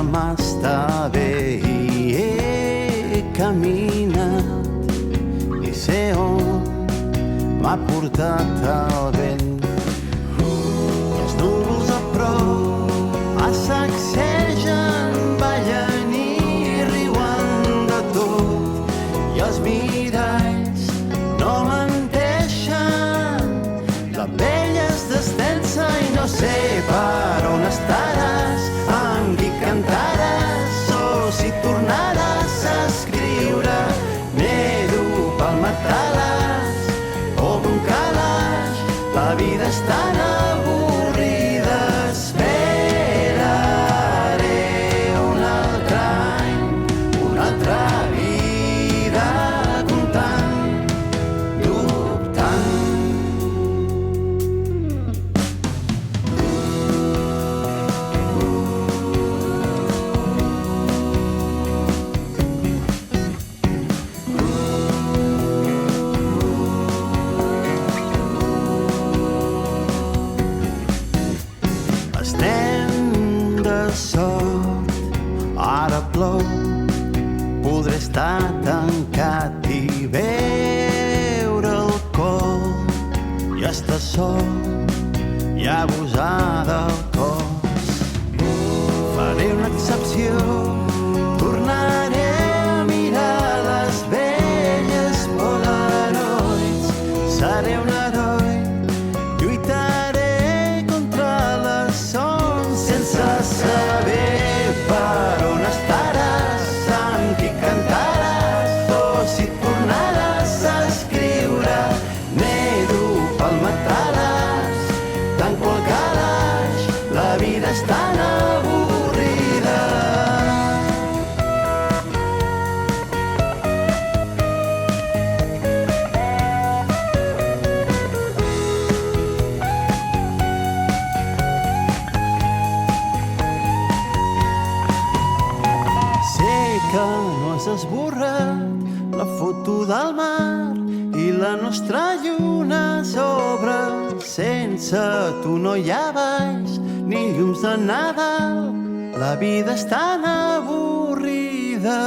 m'està bé i he caminat i sé on m'ha portat el vent. I els núvols a prop es sacsegen, ballen i riuen de tot, i els miralls no menteixen. La pell es destensa i no sé per on estaràs, amb qui cantaràs o si tornaràs a escriure. Nedo pel matalàs o d'un calaix, la vida és tan avorrida. Esperaré un altre any, una altra vida comptant, dubtant. Estem de sort, ara plou, podré estar tancat i veure el cor i estar sol i abusar del cos. Faré una excepció, tornaré a mirar les velles polaroids, seré un heroi, lluitaré contra les sons sense saber per on estaràs, amb qui cantaràs o si tornaràs a escriure. Nedo pel matalàs, tanco el calaix, la vida és tan avorrida. Sé que no has esborrat la foto del mar i la nostra lluna sobre. Sense tu no hi ha balls ni llums de Nadal, la vida és tan avorrida.